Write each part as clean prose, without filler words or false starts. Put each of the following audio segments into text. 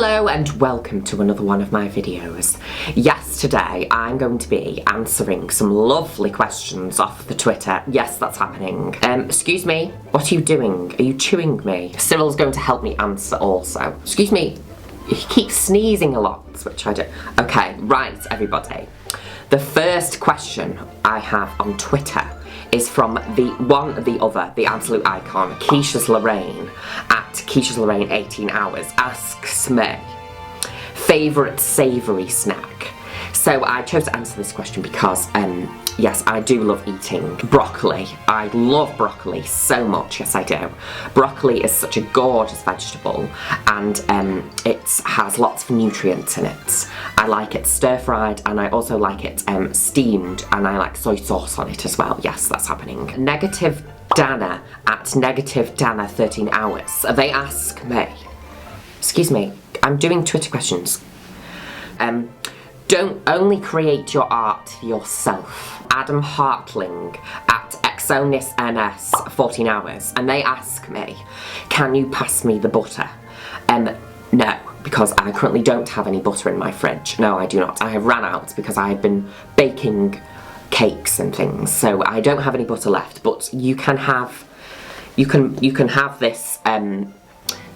Hello and welcome to another one of my videos. Yes, today I'm going to be answering some lovely questions off the Twitter. Yes, that's happening. Excuse me, what are you doing? Are you chewing me? Cyril's going to help me answer also. Excuse me, he keeps sneezing a lot, which I do. Okay, right, everybody. The first question I have on Twitter is from the absolute icon, Keisha's Lorraine, at Keisha's Lorraine 18 hours, asks me, favourite savoury snack? So I chose to answer this question because, yes, I do love eating broccoli. I love broccoli so much, yes I do. Broccoli is such a gorgeous vegetable and it has lots of nutrients in it. I like it stir-fried and I also like it steamed, and I like soy sauce on it as well. Yes, that's happening. Negative Dana at Negative Dana 13 hours. They ask me, excuse me, I'm doing Twitter questions. Don't only create your art yourself. Adam Hartling at ExonisNS 14 hours, and they ask me, can you pass me the butter? No, because I currently don't have any butter in my fridge. No, I do not. I have ran out because I have been baking cakes and things, so I don't have any butter left. But you can have, you can have this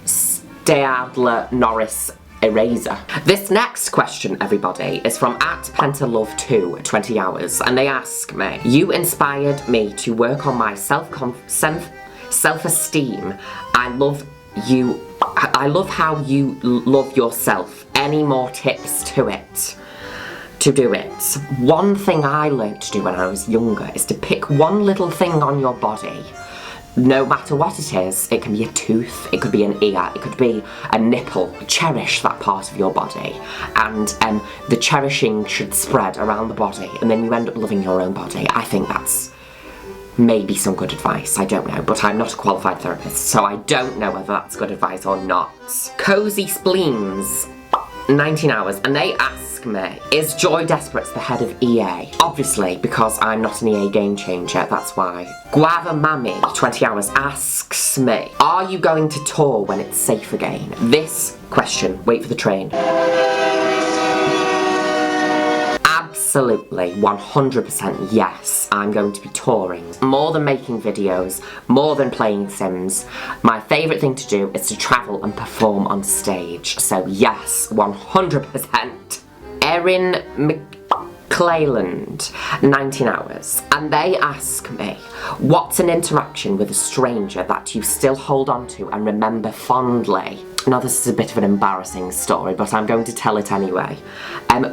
Staedtler Norris eraser. This next question, everybody, is from at Pentalove2 20 hours, and they ask me, you inspired me to work on my self-esteem. I love how you love yourself. Any more tips to do it? One thing I learned to do when I was younger is to pick one little thing on your body. No matter what it is, it can be a tooth, it could be an ear, it could be a nipple. Cherish that part of your body, and the cherishing should spread around the body, and then you end up loving your own body. I think that's maybe some good advice, I don't know, but I'm not a qualified therapist, so I don't know whether that's good advice or not. Cozy Spleens 19 hours, and they ask me, is Joy Desperates the head of EA? Obviously, because I'm not an EA game changer, that's why. Guava Mami 20 hours asks me, are you going to tour when it's safe again? This question, wait for the train. Absolutely, 100% yes, I'm going to be touring. More than making videos, more than playing Sims, my favourite thing to do is to travel and perform on stage. So yes, 100%. Erin McClelland, 19 hours, and they ask me, what's an interaction with a stranger that you still hold on to and remember fondly? Now this is a bit of an embarrassing story, but I'm going to tell it anyway.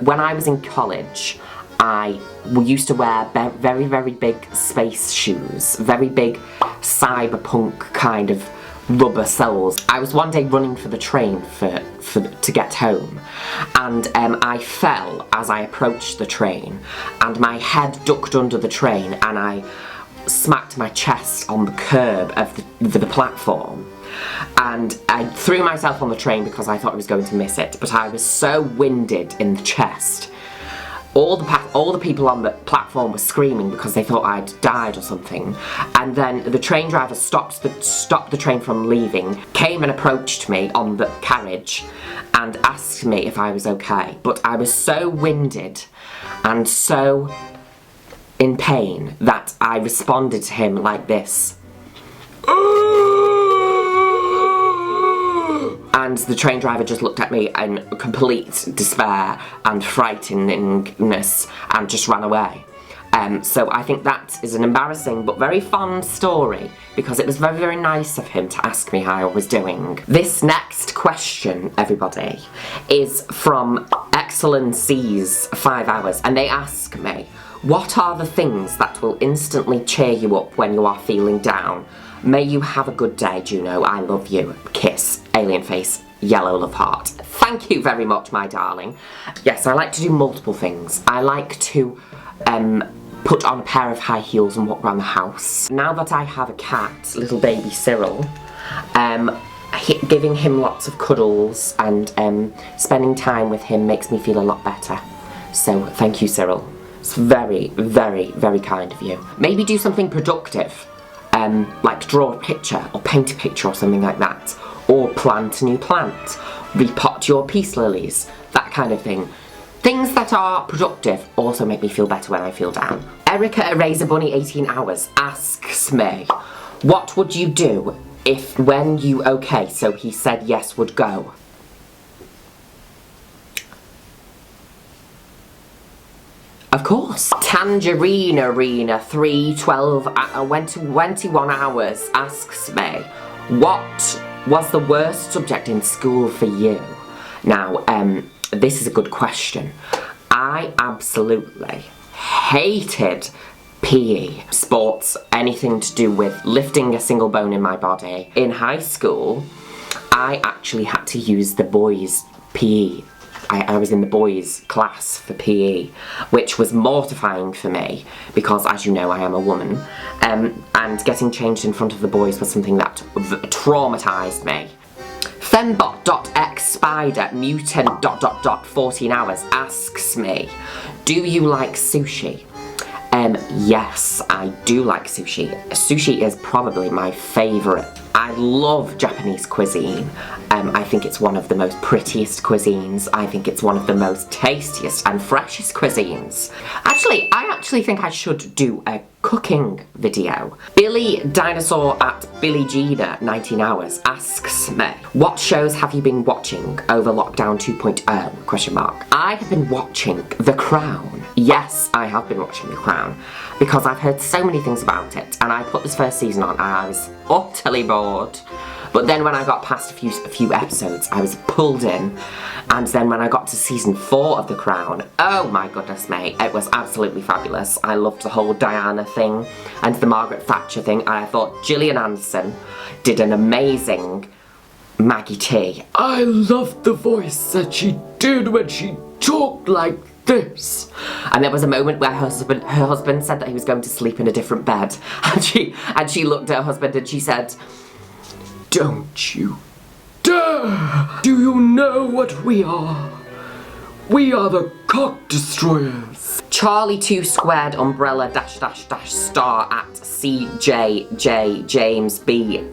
When I was in college, I used to wear very, very big space shoes, very big cyberpunk kind of rubber soles. I was one day running for the train to get home, and I fell as I approached the train, and my head ducked under the train, and I smacked my chest on the curb of the platform. And I threw myself on the train because I thought I was going to miss it, but I was so winded in the chest. All the people on the platform were screaming because they thought I'd died or something. And then the train driver stopped the train from leaving, came and approached me on the carriage and asked me if I was okay. But I was so winded and so in pain that I responded to him like this. And the train driver just looked at me in complete despair and frighteningness and just ran away. So I think that is an embarrassing but very fun story, because it was very, very nice of him to ask me how I was doing. This next question, everybody, is from Excellencies 5 hours, and they ask me, what are the things that will instantly cheer you up when you are feeling down? May you have a good day, Juno. I love you. Kiss. Alien face. Yellow love heart. Thank you very much, my darling. Yes, I like to do multiple things. I like to put on a pair of high heels and walk around the house. Now that I have a cat, little baby Cyril, giving him lots of cuddles and spending time with him makes me feel a lot better. So thank you, Cyril. It's very, very, very kind of you. Maybe do something productive. Like draw a picture or paint a picture or something like that, or plant a new plant, repot your peace lilies, that kind of thing. Things that are productive also make me feel better when I feel down. Erica Razor Bunny 18 Hours asks me, what would you do if when you okay, so he said yes would go? Of course. Tangerine Arena 21 hours asks me, what was the worst subject in school for you? Now, this is a good question. I absolutely hated PE, sports, anything to do with lifting a single bone in my body. In high school, I actually had to use the boys' PE. I was in the boys' class for PE, which was mortifying for me because, as you know, I am a woman, and getting changed in front of the boys was something that traumatised me. Fembot.xspider mutant 14 hours asks me, do you like sushi? Yes, I do like sushi. Sushi is probably my favourite. I love Japanese cuisine. I think it's one of the most prettiest cuisines. I think it's one of the most tastiest and freshest cuisines. Actually, I think I should do a cooking video. Billy Dinosaur at Billie Gina 19 Hours asks me, what shows have you been watching over lockdown 2.0? Question mark. I have been watching The Crown. Yes, I have been watching The Crown because I've heard so many things about it, and I put this first season on and I was utterly bored. But then when I got past a few episodes, I was pulled in, and then when I got to season 4 of The Crown, oh my goodness me, it was absolutely fabulous. I loved the whole Diana thing and the Margaret Thatcher thing, and I thought Gillian Anderson did an amazing Maggie T. I loved the voice that she did when she talked like this. And there was a moment where her husband said that he was going to sleep in a different bed, and she looked at her husband and she said, don't you dare! Do you know what we are? We are the cock destroyers. Charlie 2 squared umbrella star at CJJ James B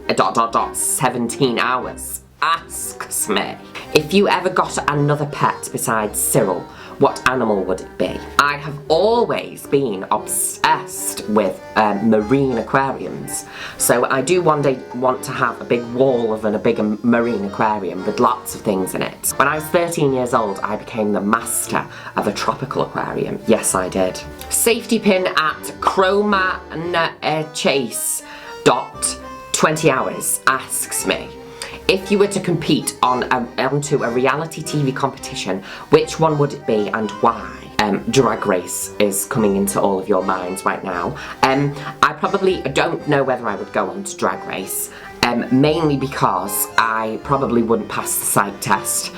17 hours asks me, if you ever got another pet besides Cyril, what animal would it be? I have always been obsessed with marine aquariums, so I do one day want to have a big wall of a big marine aquarium with lots of things in it. When I was 13 years old, I became the master of a tropical aquarium. Yes, I did. Safety pin at chromachase.20 hours asks me, if you were to compete onto a reality TV competition, which one would it be and why? Drag Race is coming into all of your minds right now. I probably don't know whether I would go on to Drag Race. Mainly because I probably wouldn't pass the psych test.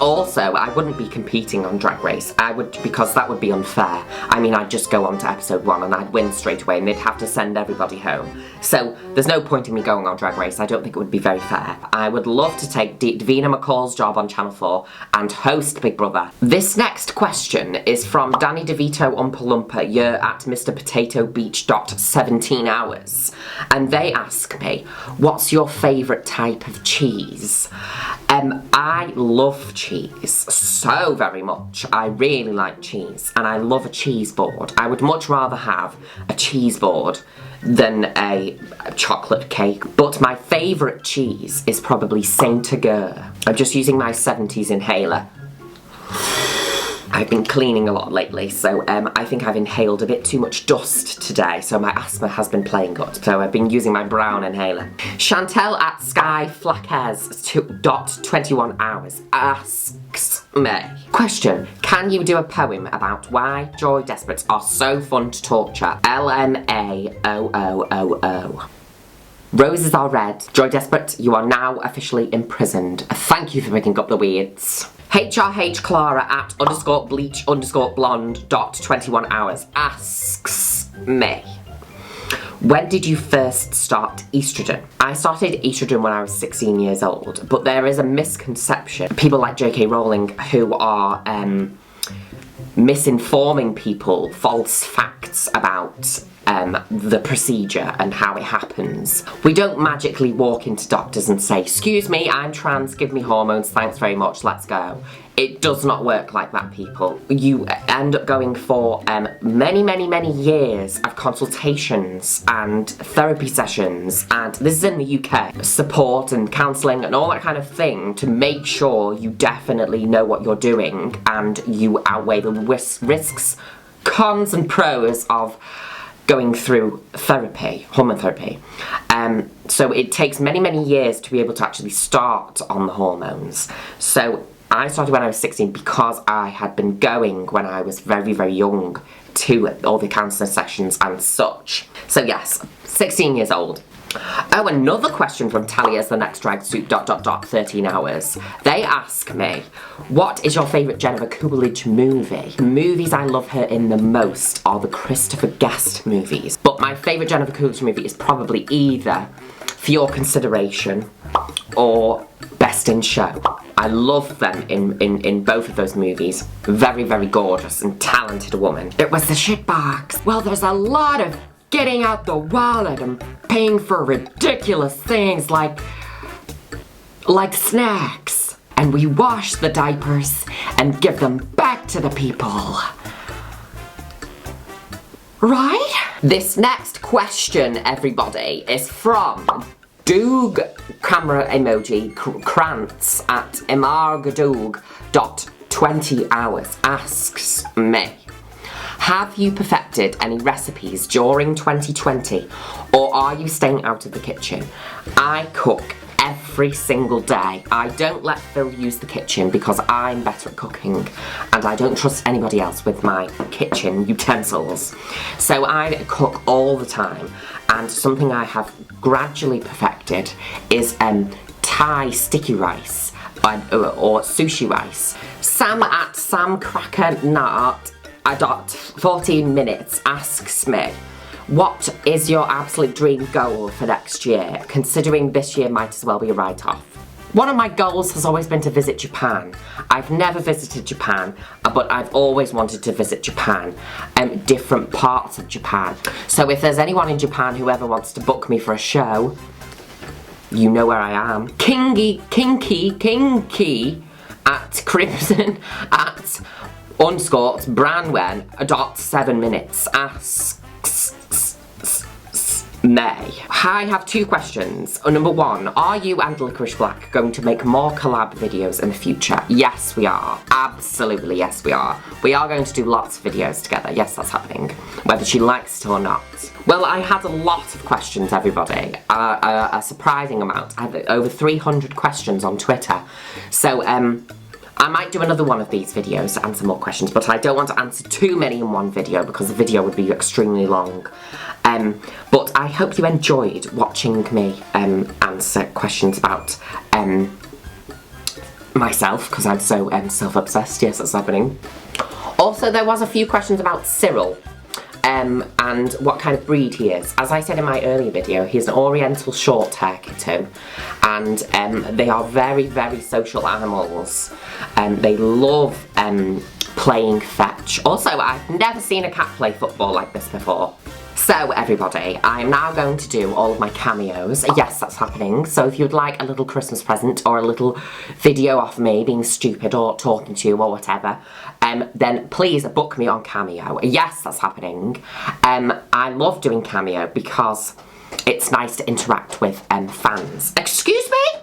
Also, I wouldn't be competing on Drag Race. Because that would be unfair. I mean, I'd just go on to episode 1 and I'd win straight away and they'd have to send everybody home. So there's no point in me going on Drag Race. I don't think it would be very fair. I would love to take Davina McCall's job on Channel 4 and host Big Brother. This next question is from Danny DeVito Oompa Loompa, you're at Mr. Potato Beach 17 hours. And they ask me, what's your favourite type of cheese? I love cheese so very much. I really like cheese and I love a cheese board. I would much rather have a cheese board than a chocolate cake. But my favourite cheese is probably Saint-Agur. I'm just using my 70s inhaler. I've been cleaning a lot lately, so I think I've inhaled a bit too much dust today, so my asthma has been playing good. So I've been using my brown inhaler. Chantel at Skyflackers.21 hours asks me, question, can you do a poem about why Joy Desperates are so fun to torture? LMAOOOO. Roses are red. Joy Desperate, you are now officially imprisoned. Thank you for picking up the weeds. HRH Clara at _bleach_blonde.21 hours asks me, when did you first start estrogen? I started estrogen when I was 16 years old, but there is a misconception. People like J.K. Rowling who are misinforming people false facts about the procedure and how it happens. We don't magically walk into doctors and say, excuse me, I'm trans, give me hormones, thanks very much, let's go. It does not work like that, people. You end up going for many years of consultations and therapy sessions, and this is in the UK, support and counselling and all that kind of thing to make sure you definitely know what you're doing and you outweigh the risks, cons and pros of going through therapy, hormone therapy. So it takes many years to be able to actually start on the hormones. So I started when I was 16 because I had been going when I was very young to all the counselling sessions and such. So yes, 16 years old. Oh, another question from Talia's The Next Drag Soup ... 13 hours. They ask me, what is your favourite Jennifer Coolidge movie? The movies I love her in the most are the Christopher Guest movies. But my favourite Jennifer Coolidge movie is probably either For Your Consideration or Best in Show. I love them in both of those movies. Very gorgeous and talented woman. It was the shitbox. Well, there's a lot of getting out the wallet and paying for ridiculous things like snacks. And we wash the diapers and give them back to the people. Right? This next question, everybody, is from Doog camera emoji krantz at imargadoog.20 hours asks me, have you perfected any recipes during 2020 or are you staying out of the kitchen? I cook every single day. I don't let Phil use the kitchen because I'm better at cooking and I don't trust anybody else with my kitchen utensils. So I cook all the time, and something I have gradually perfected is Thai sticky rice or sushi rice. Sam at samcrackernut.14 minutes asks me, what is your absolute dream goal for next year, considering this year might as well be a write-off? One of my goals has always been to visit Japan. I've never visited Japan, but I've always wanted to visit Japan, different parts of Japan. So if there's anyone in Japan who ever wants to book me for a show, you know where I am. Kinky at crimson at _Branwen.7 minutes asks May. I have two questions. Number one, are you and Licorice Black going to make more collab videos in the future? Yes, we are. Absolutely, yes, we are. We are going to do lots of videos together. Yes, that's happening. Whether she likes it or not. Well, I had a lot of questions, everybody. A surprising amount. I had over 300 questions on Twitter. So, I might do another one of these videos to answer more questions, but I don't want to answer too many in one video because the video would be extremely long. But I hope you enjoyed watching me answer questions about myself, because I'm so self-obsessed. Yes, that's happening. Also, there was a few questions about Cyril. And what kind of breed he is. As I said in my earlier video, he's an oriental short hair kitten, and they are very social animals. They love playing fetch. Also, I've never seen a cat play football like this before. So everybody, I'm now going to do all of my cameos. Yes, that's happening. So if you'd like a little Christmas present or a little video of me being stupid or talking to you or whatever, then please book me on Cameo. Yes, that's happening. I love doing Cameo because it's nice to interact with fans. Excuse me?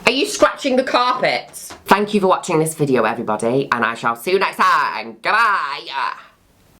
Are you scratching the carpet? Thank you for watching this video, everybody, and I shall see you next time. Goodbye.